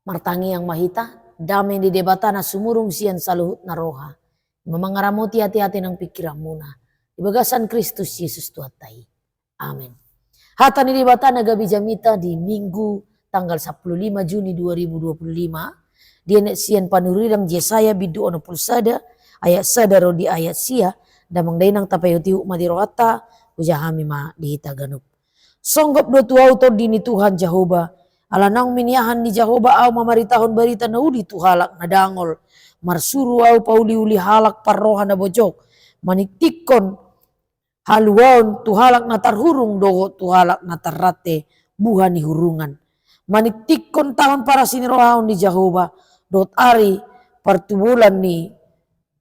martangi yang mahita, damai di debatana sumurung sian saluhut na roha. Memangaramuti hati-hati ng pikiran muna. Ibagasan Kristus Yesus Tuhatai. Amin. Hata ni debatana gabi jamita di Minggu tanggal 15 Juni 2025. Dia sian panurirang Yesaya bidu ono pulsada ayat sadaro di ayat sia damang dainang tapayoti ukma di rohata ujahami ma dihita ganup. Songgop do tuau to dini Tuhan Jehovah. Alanang miniahan ni Jehovah au mamaritahon barita na udi tuhalak na dangol. Marsuru au pauli-uli halak parroha na bojok. Maniktikon haluaon tuhalak na tarhurung dogo tuhalak na tarrate buha ni hurungan. Maniktikon tahun para sinirohaon ni Jehovah. Dot ari pertubulan ni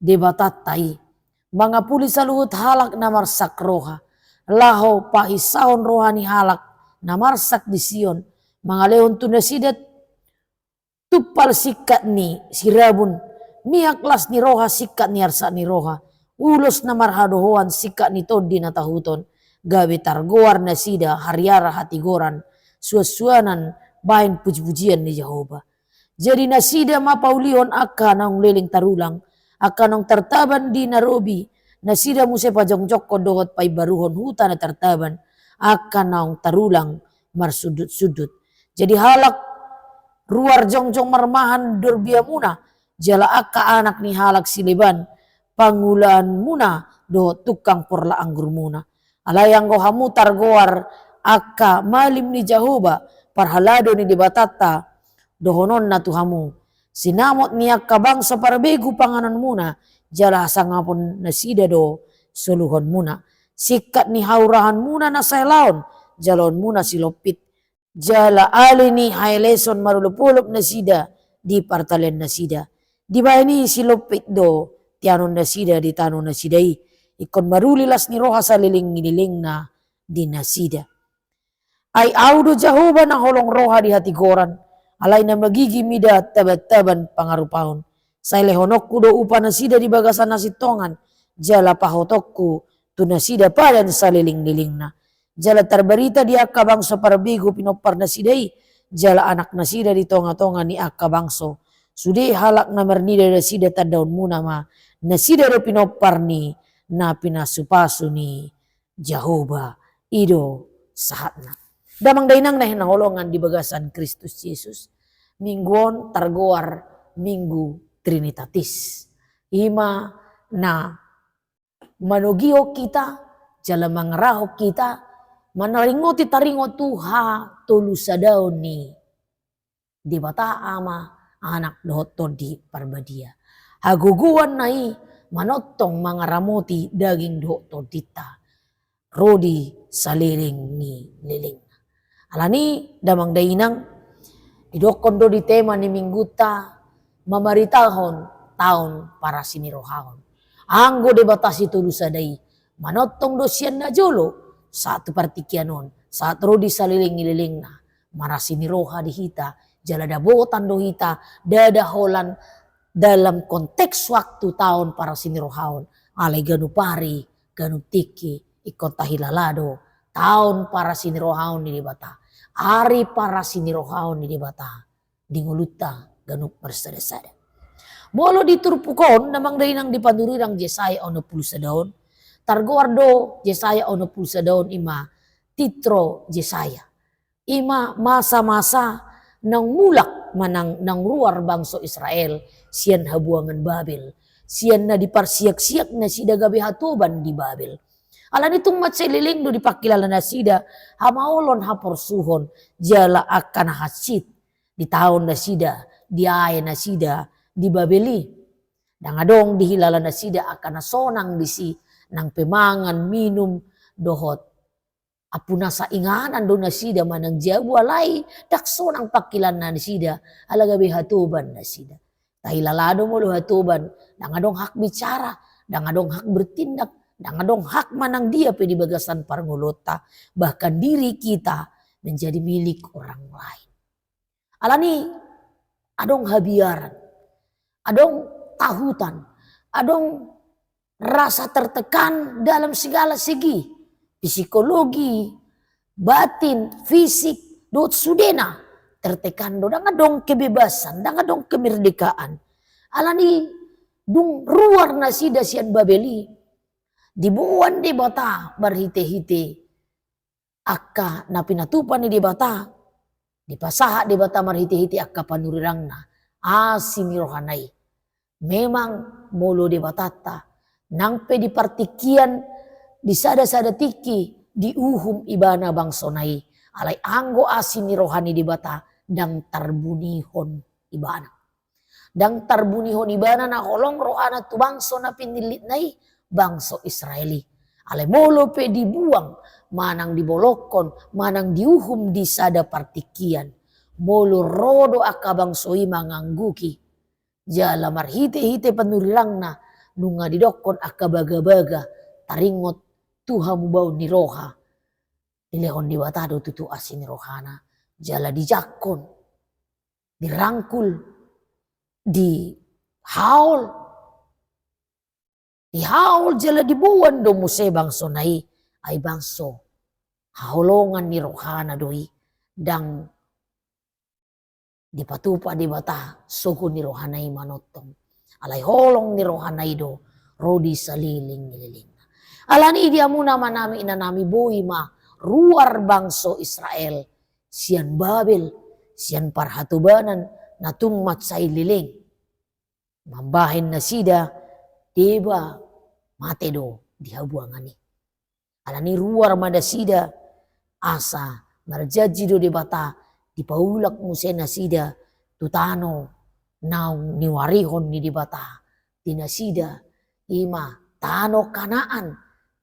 debatatai. Mga puli saluhut halak na marsak roha. Laho pahisahon rohani halak na marsak di Sion. Mga leon tunasidat tupal sikat ni sirabun. Miaklas ni roha sikat ni arsa ni roha. Ulos na marhadohoan sikat ni todi na tahuton. Gabi targoar na sida hariara hatigoran. Suasuanan bahin puji-pujian ni Jehovah. Jadi nasida mapaulihon aka naong leling tarulang. Aka naong tertaban di narobi. Nasida muse pajongjok kodohot pay baruhon huta na tertaban. Aka naong tarulang marsudut-sudut. Jadi halak ruar jongjong marmahan durbia muna. Jala aka anak ni halak siliban. Pangulaan muna do tukang porla anggur muna. Alayang go hamutar goar aka malim ni Jehovah. Parhalado ni dibatata. Dohonon na tuhamu. Sinamot niya kabangsa parabegu panganan muna. Jala sangapon nasida do suluhon muna. Sikat ni haurahan muna na saylaon. Jalon muna silopit. Jala ali ni haileson marulupulop nasida. Di partalen nasida. Di ba ini silopit do. Tianon nasida di tanon nasidai. Ikon marulilas ni roha sa liling-nililing na di nasida. Ay audo Jehovah na holong roha di hati goran. Alay na magigimida tabat-taban pangarupahon. Sa lehonok ko do upa nasida di bagasan nasitongan. Jala pahotokku tu nasida padan sa liling-liling na. Jala terberita di akabangso parabigo pinopar nasidai. Jala anak nasida di tonga-tonga ni akabangso. Sudi halak na mernida nasida tadaon muna ma. Nasida do pinopar ni na pinasupaso ni Jehovah. Ido sahatna. Damang dainang na hinangolongan di bagasan Kristus Yesus. Mingguon targoar Minggu Trinitatis. Ima na manugio kita, jala mangrahok kita, manaringoti taringo tuha tulusadaw ni di bata ama anak dohoto di parbadia. Haguguan nai manotong mga ramoti daging dohoto dita. Rodi saliling ni liling. Alani damang dainang idokon do di tema ni mingguta mamaritahon taon para sinirohahon. Anggo debatasi tulusadai manotong do siyan na jolo satu partikianon saat rodi saliling-liling na marasiniroha di hita jalada botan do hita dadaholan dalam konteks waktu tahun para sinirohahon alay ganu pari ganu tiki ikot tahilalado tahun para sinirohahon ni dibata. Ari para sinirohaon ni dibata. Dinguluta ganuk bersada-sada. Molo diturpukon namang dainang dipanurirang Yesaya ono pulsa daon. Targuardo Yesaya ono pulsa daon ima titro Yesaya. Ima masa-masa nang mulak manang nang ruar bangso Israel. Siyan habuangan Babel. Siyan na diparsiyak-siyak na sida gabi hatuban di Babel. Alan itong matsililing do dipakilala na sida, hamaulon haporsuhon, jala akan hasit, di taon na sida, di aya na sida, di Babeli. Dangadong dihilala na sida akan nasonang disi, nang pemangan minum dohot. Apuna sa inganan do na sida manang jabu alay, daksonang pakilan na sida, alagabi hatuban na sida. Tahilalado mo lo hatuban, dangadong hak bicara, dangadong hak bertindak, dangadong hak manang dia pedi bagasan parngulota. Bahkan diri kita menjadi milik orang lain. Alani adong habiaran. Adong tahutan. Adong rasa tertekan dalam segala segi. Psikologi, batin, fisik, dot sudena. tertekan do danga dong kebebasan, danga dong kemerdekaan. Alani dung ruar na sida sian Babeli. Dibuan di bata marhite-hite. Akka na pinatupan ni di bata. Dipasaha di bata marhite-hite akka panurirangna. Asin ni rohanay. Memang molo di batata. Nang pe dipartikian di sada-sada tiki diuhum ibana bangsonay. Alay anggo asin ni rohani di bata dang tarbunihon ibana. Dang tarbunihon ibana na kolong rohana tu bangso na pinilit nai bangso Israeli. Alay molo pe dibuang manang dibolokon, manang diuhum di sada partikian. Molo rodo akka bangsoi mangangguki. Jala marhite-hite panurirang na nunga didokon akka baga-baga taringot tuhamu bau ni roha. Dilehon di batado tutu asin rohana. Jala dijakon, dirangkul, dihaul jala dibuan do muse bangso nai ay bangso haulongan ni rohana doi dang dipatupa di bata suku ni rohanay manotong alay holong ni rohanay do rodi saliling nililing. Alani dia muna manami inanami boy ma ruar bangso Israel sian Babel sian parhatubanan natungmat sa ililing. Mambahin na sida diba mate do dihabuangani. Alani ruar mada sida asa marjaji do di bata dipaulak muse na sida tutano naung niwarihon ni di bata tinasida ima tano kanaan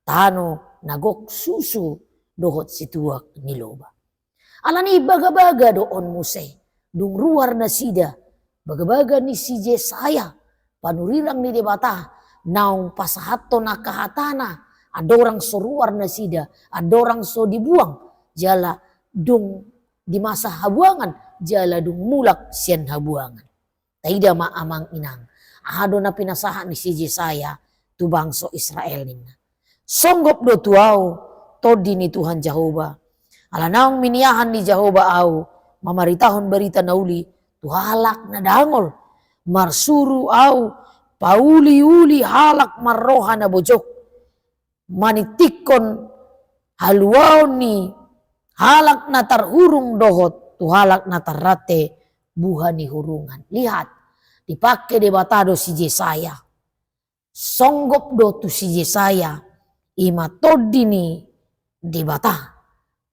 tano nagok susu dohot situak niloba. Alani baga-baga doon muse dung ruar na sida baga-baga ni si Jesaya panurirang ni di bata naung pasahato na kahatana adorang soruar na sida adorang so dibuang jala dung di masa habuangan jala dung mulak sian habuangan. Taida maamang inang ado na pinasahan ni si Jesaya tu bangso Israel nina. Songgop do tuaw todi ni Tuhan Jehovah. Alanaong miniahan ni Jehovah au mamaritahon berita nauli tuhalak na dangol marsuru au pauli-uli halak marroha na bojok manitikon haluaw ni halak na tarhurung dohot tuhalak na tarate buha ni hurungan. Lihat dipakai di batado si Jesaya songgop do tu si Jesaya ima todini di bata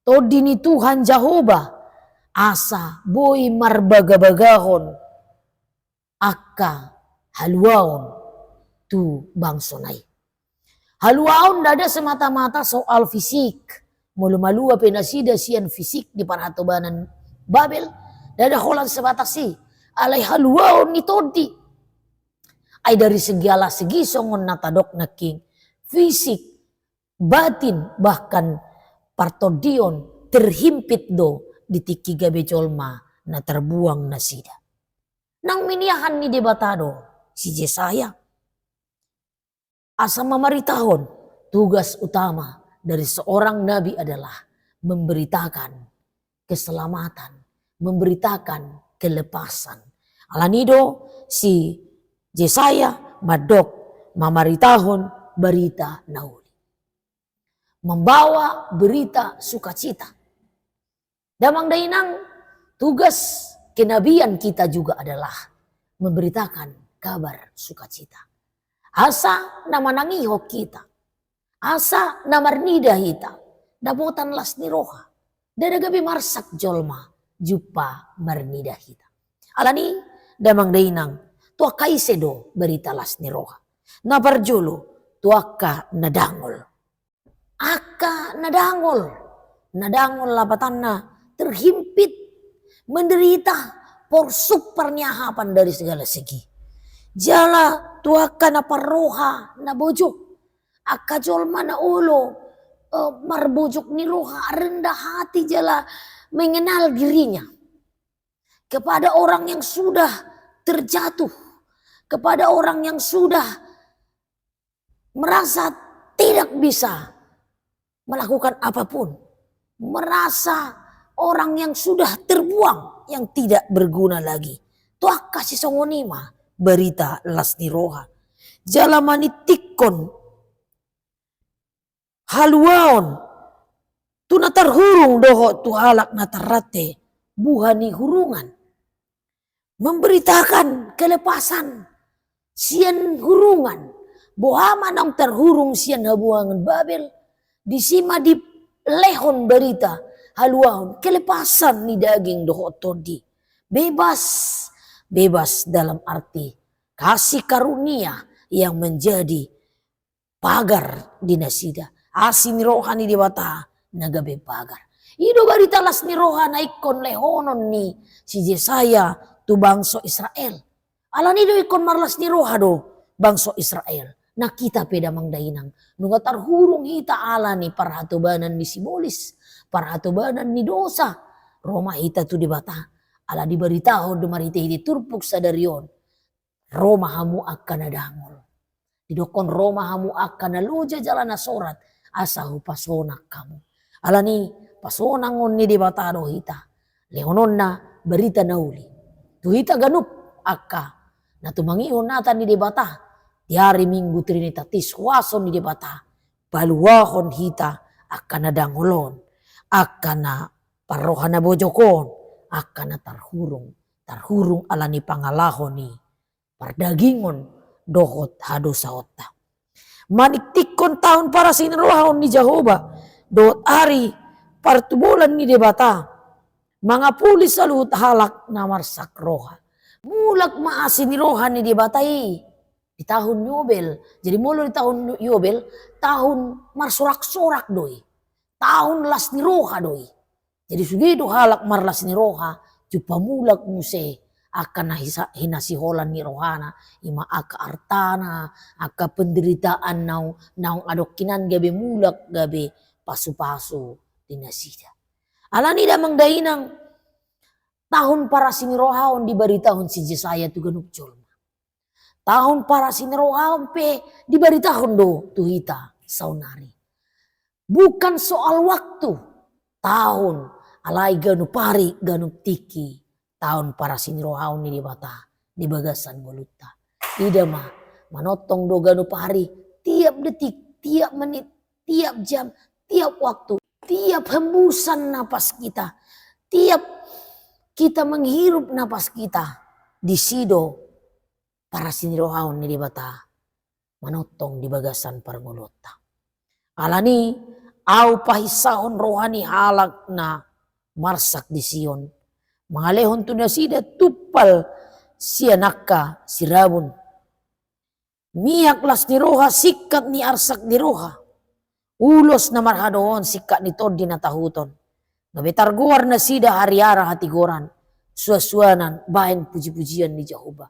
todini Tuhan Jehovah asa boy marbaga-bagahon akka haluaon tu bangsonay. Haluaon dada semata-mata soal fisik. Mulu-malua penasida sian fisik di parhatobanan Babel. Dada holan sebatas si. Alay haluaon ni todi. Ay dari segala segi songon natadok na king. Fisik, batin, bahkan partodion terhimpit do di tiki gabe jolma na terbuang na sida. Nang miniahan ni debatado si Jesaya. Asa mamaritahon tugas utama dari seorang nabi adalah memberitakan keselamatan, memberitakan kelepasan. Alanido si Jesaya madok mamaritahon berita nauli. Membawa berita sukacita. Damang dainang tugas kenabian kita juga adalah memberitakan kabar sukacita. Asa na manangiho kita. Asa na marnida hita. Dabutan las ni roha. Dadagabi marsak jolma. Jupa marnida hita. Alani damang dainang tua kaisedo berita las ni roha. Nabarjolo tuaka nadangol. Aka nadangol. Nadangol labatan na terhimpit. Menderita porsuk pernyahapan dari segala segi. Jala tuaka na parroha na bojok. Aka jolma na ulo marbojok ni roha rendah hati jala mengenal dirinya. Kepada orang yang sudah terjatuh. Kepada orang yang sudah merasa tidak bisa melakukan apapun. Merasa orang yang sudah terbuang yang tidak berguna lagi. Tuak kasih songonima berita las ni roha. Jalamani tikon haluaon tu natar hurung doho tu halak natarate buhani hurungan. Memberitakan kelepasan sian hurungan. Bohama nang terhurung sian habuangan Babel. Disima di lehon berita haluaon kelepasan ni daging doho todi. Bebas. Bebas dalam arti kasih karunia yang menjadi pagar di nasida. Asin rohani di bata nagabe pagar. Ido barita las ni rohana ikon lehonon ni si Yesaya tu bangso Israel. Alan ido ikon marlas ni roha do bangso Israel. Na kita peda mangdainang. Nunga tarhurung hita ala ni parhatobanan ni sibolis. Parhatobanan ni dosa. Roma hita tu di bata. Ala diberitahu dumarite hiti turpuk sadarion. Roma hamu akan adangol. Didokon Roma hamu akan naluja jalan sorat. Asahu pasonak kamu. Ala ni pasonangon ni di bata do hita. Lehonon na berita nauli. Tu hita ganup akka. Na tumangihon natan ni di bata. Di hari Minggu Trinitatis wason ni di bata. Baluahon hita akan nadangolon. Akan na parohan na bojokon. Akan na tarhurung ala ni pangalahon ni pardagingon dohot hado saota. Maniktikon tahun para sinrohon ni Jehovah dohot ari partubulan ni debata. Mga pulis salut halak na marsak roha. Mulak maasin ni roha ni debatai di tahun Yobel. Jadi mulu di tahun Yobel tahun marsorak-sorak doi. Tahun las ni roha doi. Jadi sugido halak marlas ni roha, jupa mulak muse akan hinasiholan ni rohana, ima aka artana, aka penderitaan naung adokinan gabe mulak gabe pasu-pasu dinasida. Alani damang dainang tahun para sinirohaon diberi tahun si Yesaya tu ganup jolma. Tahun para sinirohaon pe diberi tahun do tuhita saunari. Bukan soal waktu, tahun alai ganup pari ganup tiki tahun para sinirohaon ni dibata di bagasan goluta. Ida mah manotong do ganup pari tiap detik, tiap menit, tiap jam, tiap waktu, tiap hembusan napas kita, tiap kita menghirup napas kita di sido para sinirohaon ni dibata manotong di bagasan pargolota. Alani au pahisahon rohani halak na marsak di Sion. Mangalehon tu nasida tupal sianaka sirabun. Miyak las ni roha sikat ni arsak di roha. Ulos na marhadoon sikat ni todi na tahuton. Ngabetar guar na sida hariara hati goran. Suasuanan bahan puji-pujian ni Jehovah.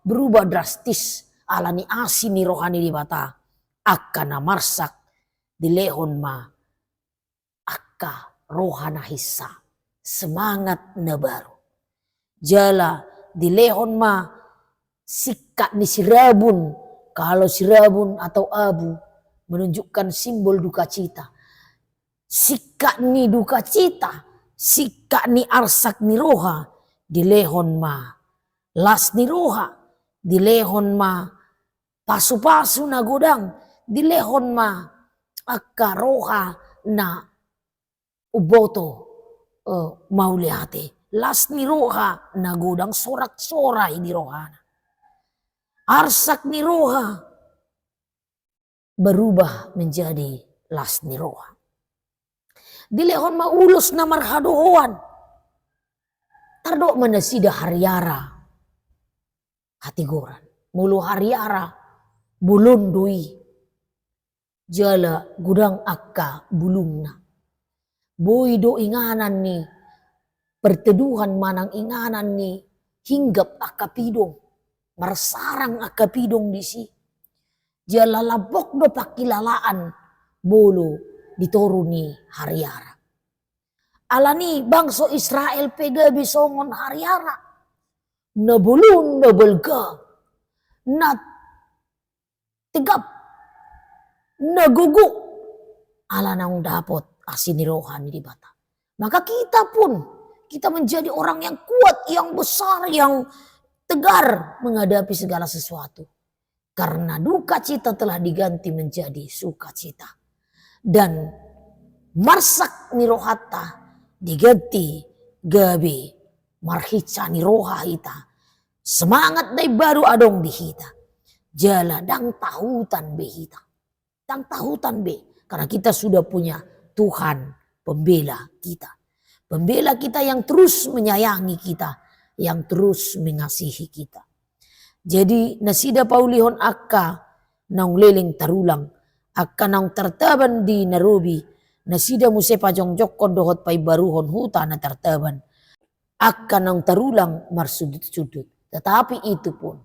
Berubah drastis ala ni asin ni rohani di bata. Akka na marsak di lehon ma. Akka rohana hissa, semangat na baru. Jala di lehon ma sikat ni sirabun. Kalau sirabun atau abu menunjukkan simbol duka cita. Sikat ni duka cita, sikat ni arsak ni roha di lehon ma. Las ni roha di lehon ma pasu-pasu na godang di lehon ma akka roha na uboto mauliate. Las ni roha nagodang sorak-sorai di rohana. Arsak ni roha berubah menjadi las ni roha. Dilehon maulos na marhadohoan. Tardok manasida hariara hati goran. Mulu hariara bulundui. Jala gudang akka bulungna. Boy do inganan ni perteduhan manang inganan ni hinggap akapidong. Marsarang akapidong di si. Jala labok do pakilalaan bolo ditoro ni hariara. Alani bangso Israel pega bisongon hariara. Nabulun nabelga. Na tegap. Nagugu. Ala nang dapot asin ni rohani di bata. Maka kita pun Kita menjadi orang yang kuat, yang besar, yang tegar menghadapi segala sesuatu. Karena duka cita telah diganti menjadi sukacita. Dan marsak ni rohata diganti gabi marhica ni roha hita. Semangat day baru adong di hita. Jala dang tahutan be hita. Dang tahutan be. Karena kita sudah punya Tuhan pembela kita. Pembela kita yang terus menyayangi kita. Yang terus mengasihi kita. Jadi nasida paulihon akka naung leling tarulang. Akka naung tertaban di Nairobi. Nasida muse pajongjokon dohot pai baruhon huta na tertaban. Akka naung tarulang marsudut-sudut. Tetapi itu pun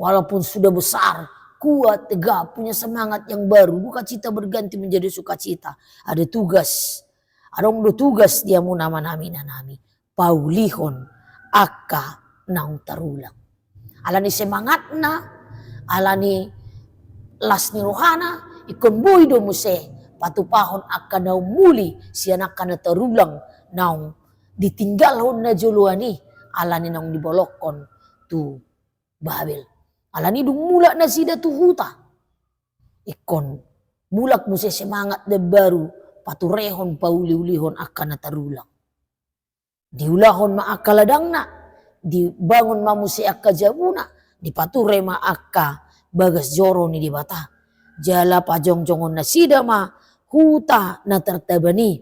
walaupun sudah besar, kuat, tegap, punya semangat yang baru. Duka cita berganti menjadi sukacita. Ada tugas. Adong do tugas dia mu nama nami. Paulihon akka naung tarulang. Alani semangat na, alani las ni rohana, ikon boy do muse patupahon akka naung muli siya nakana tarulang naung ditinggalhon na joluani alani naung dibolokon tu Babel. Alani dung mula na sida tu huta. Ikon mulak muse semangat de baru paturehon pauli-ulihon akka na tarulang. Diulahon ma akka ladang na. Dibangun ma muse akka jamuna. Dipature ma akka bagas joro ni di bata. Jala pajongjongon na sida ma huta na tertabani.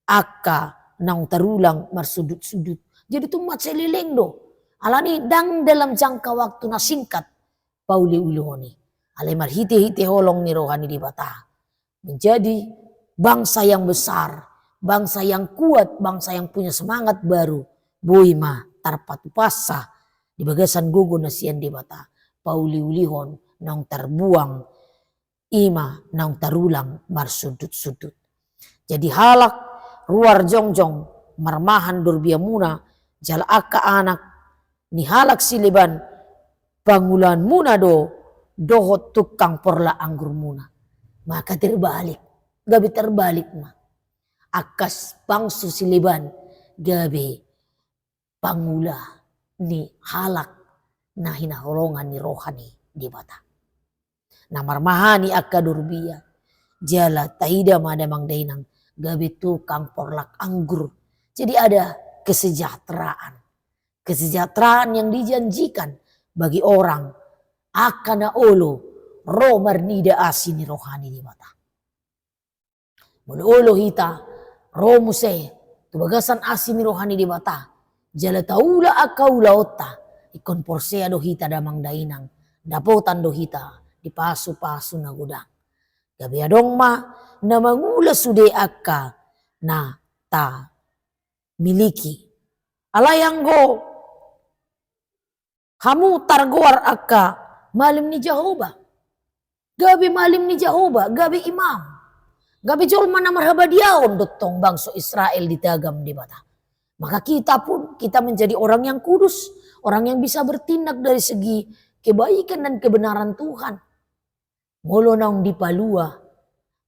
Akka naung tarulang marsudut-sudut. Jadi tumat selileng do. Alani dang dalam jangka waktu na singkat. Pauli ulihoni. Alai marhite-hite holong ni rohani di bata. Menjadi bangsa yang besar. Bangsa yang kuat, bangsa yang punya semangat baru. Boima tarpatu pasa di bagasan gugu nasian di bata. Pauli ulihon naung terbuang ima naung tarulang marsudut-sudut. Jadi halak ruar jongjong marmahan durbia muna jala akka anak ni halak siliban pangulan muna dohot tukang porla anggur muna. Maka terbalik, gabi terbalik mah. Akas bangsu siliban gabi pangula ni halak na hinaholongan ni rohani di bata. Namarmahani akka durbia jala taida madamang dainang gabi tukang porlak anggur. Jadi ada kesejahteraan. Kesejahteraan yang dijanjikan bagi orang akana olo romar nida asini rohani di bata. Mulu olo hita romuse tubagasan asini rohani di bata. Jala taula akaula otta ikon porsea do hita damang dainang dapotan do hita di pasu-pasu na gudang. Gabi adong ma na mangula sude akka na ta miliki. Alayang go hamu targoar akka malim ni Jehovah. Gabi malim ni Jehovah, gabi imam. Gabi jolma na marhabadiaon dotong bangso Israel ditagam di bata. Maka kita pun, kita menjadi orang yang kudus. Orang yang bisa bertindak dari segi kebaikan dan kebenaran Tuhan. Molo nang dipalua,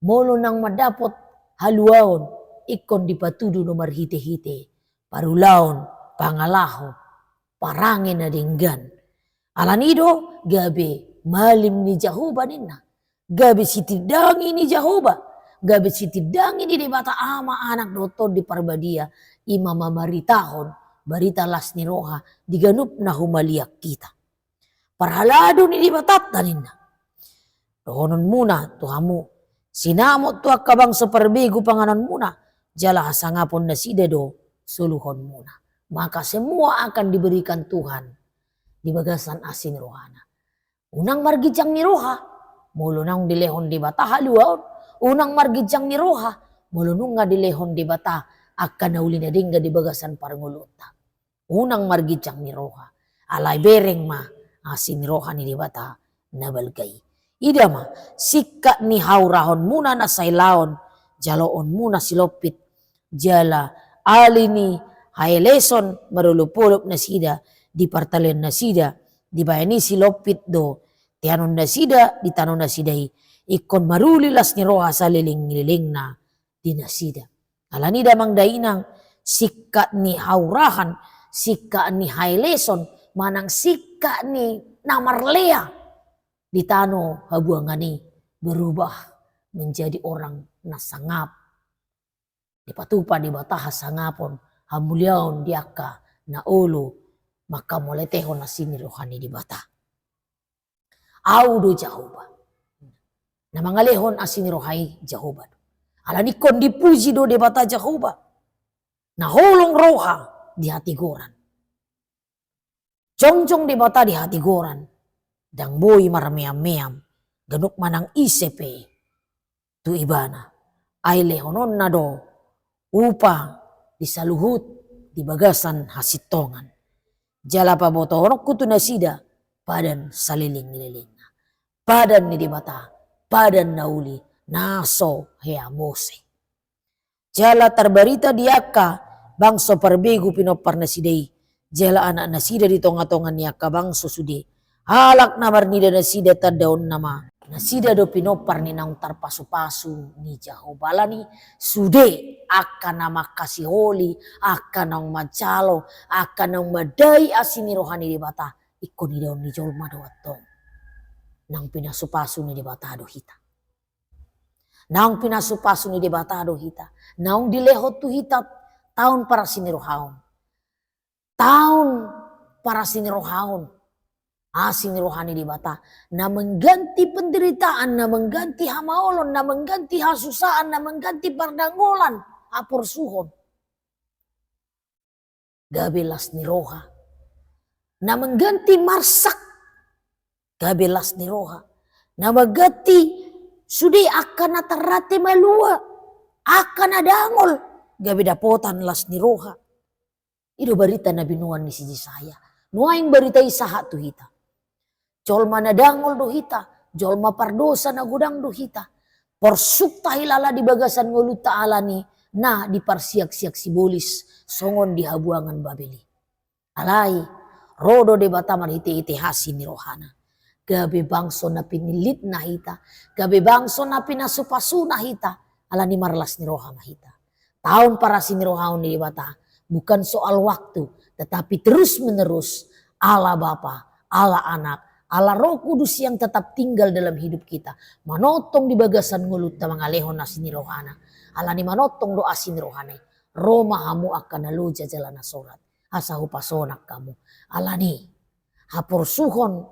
molo nang madapot haluaon, ikon dipatudu nomor hite-hite. Parulaon, pangalaho, parangin na dinggan. Alanido, gabi malim ni Jehovah nina. Gabi sitidangi ni Jehovah. Gabi sitidangi di bata ama anak doton di parbadia. Imama maritahon, barita las ni roha, diganup na humaliak kita. Parhalado ni dibatat na nina. Rohonon muna, tuhamu, sinamot tu akabang sa parbigo panganan muna, jala hasangapon na sidedo, suluhon muna. Maka semua akan diberikan Tuhan di bagasan asin rohana. Unang margijang ni roha, mulo nang dilehon di bata haluaon. Unang margijang ni roha, mulo nung nga dilehon di bata, akan nauli na dingga di bagasan paranguluta. Unang margijang ni roha. Alay bereng ma asin ni roha ni di bata nabalgay. Ida ma sikka ni haurahon muna na saylaon. Jaloon muna silopit. Jala ali ni haeleson marulupulop na sida. Di partalen na sida. Di bayani silopit do. Tianon na sida. Di tanon na sidahi. Ikon marulilas ni roha sa liling-liling na dinasida. Alani damang dainang Sika ni haurahan, sika ni haileson, manang sika ni namarlea. Di tano habuangani berubah menjadi orang nasangap. Di patupa di bataha sangapon, hamuliaon diaka na ulu, maka moletehon na sini rohani di bata. Audo Jehovah. Na mangalehon asini rohai Jehovah. Alani kon dipuji do de bata Jehovah. Na holong roha di hati goran. Congcong di bata di hati goran. Dang boy marameam-meam. Ganuk manang isepe. Tu ibana. Ay lehonon na do. Upa disaluhut di bagasan hasitongan. Jala paboto honok kutu nasida. Padan saliling-liling. Padan ni di bata. Padan nauli. Naso hea mose. Jala terbarita diaka. Bangso perbegu pinopar nasidei. Jala anak nasida di tonga-tongan niaka bangso sudi. Halak namar nida nasida tadaon nama. Nasida do pinopar ni naung tarpasu-pasu ni Jehovah ni sude akan nama kasih holi. Akan naung macalo. Akan naung madai asini rohani di bata. Ikon ni daun ni jolma do atong. Nang pinasupasu ni di bata do hita. Naung pinasupasu ni di bata do hita. Naung dilehot tu hita tahun para sinirohaon. Tahun para sinirohaon. Asing rohani di bata. Na mengganti penderitaan, na mengganti hamaolon, na mengganti hasusaan, na mengganti pardangolan. Apor suhon. Gabelas ni roha. Na mengganti marsak. Gabelas ni roha. Na magati sudi akan natarate malua. Akan adangol. Gabe dapotan las ni roha. Ido barita na binuan ni si Jisaya. Nuaing barita isaha tu hita. Jolma nadangol do hita. Jolma pardosa na gudang do hita. Porsukta hilala di bagasan ngulut ta'ala ni. Na di parsiak-siak sibolis. Songon di habuangan Babeli. Alay. Rodo de bataman iti-iti hasin ni rohana. Gabi bangso na pinilit na hita. Gabi bangso na pinasupasu na hita. Ala ni marlas ni roha mahita. Tahun para sinirohaon ni bata. Bukan soal waktu. Tetapi terus menerus. Allah Bapa, Allah Anak. Allah Roh Kudus yang tetap tinggal dalam hidup kita. Manotong di bagasan ngulut na mga lehon na sinirohana. Allah ni manotong doa sinirohana. Roma hamu akan naluja jalan na sorat. Asa hupasonak kamu. Allah ni hapor suhon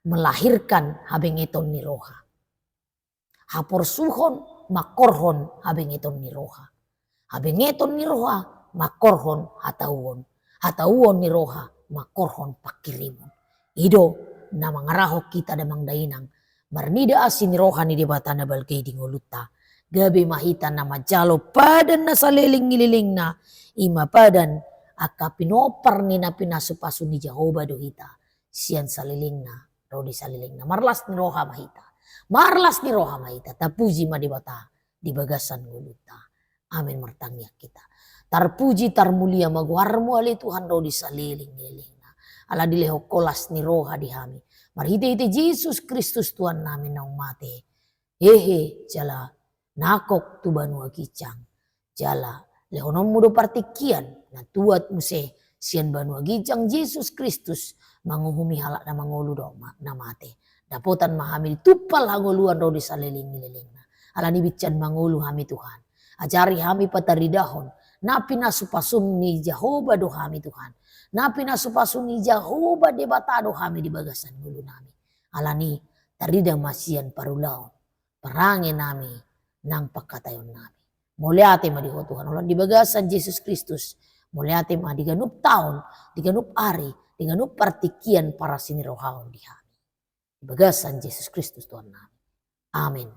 melahirkan habeng iton ni roha. Hapor suhon makorhon habeng iton ni roha. Habeng iton ni roha makorhon hatauon. Hatauon ni roha makorhon pakirimon. Ido na mangarahok kita damang dainang. Marnida asin ni roha ni dibata na balgay di nguluta. Gabi mahita na majalo padan na saliling-nililing na. Ima padan aka pinopar ni na pinasupaso ni Jehovah dohita. Siyan saliling na. Rodi saliling na. Marlas ni roha mahita. Marlas ni roha mahita. Tapuji madibata di bagasan nguluta. Amin martangyak kita. Tarpuji tarmulia magwarmo ali Tuhan rodi saliling-nililing. Ala dileho kolas ni roha di hami. Marhite-hite Jesus Kristus Tuhan namin na umate. Hehe jala nakok tu banua gicang. Jala lehonom mudo partikian na tuat muse sian banua gicang Jesus Kristus manguhumi halak na mangulu do na mate. Dapotan mahami tupal hanguluan ro di saliling-liling na. Ala ni bityan mangulu hami Tuhan. Ajari hami pataridahon. Na pinasupasum ni Jehovah do hami Tuhan. Na pinasupasum ni Jehovah de batado hami di bagasan ngulu nami. Alani taridang masian parulaon. Perangin nami nang pagkatayon nami. Muliate madiho Tuhan. Ulan di bagasan Jesus Kristus. Muliate ma diganup taon, diganup ari, diganup partikian para sinirohaon di hami. Di bagasan Jesus Kristus Tuhan nami. Amin.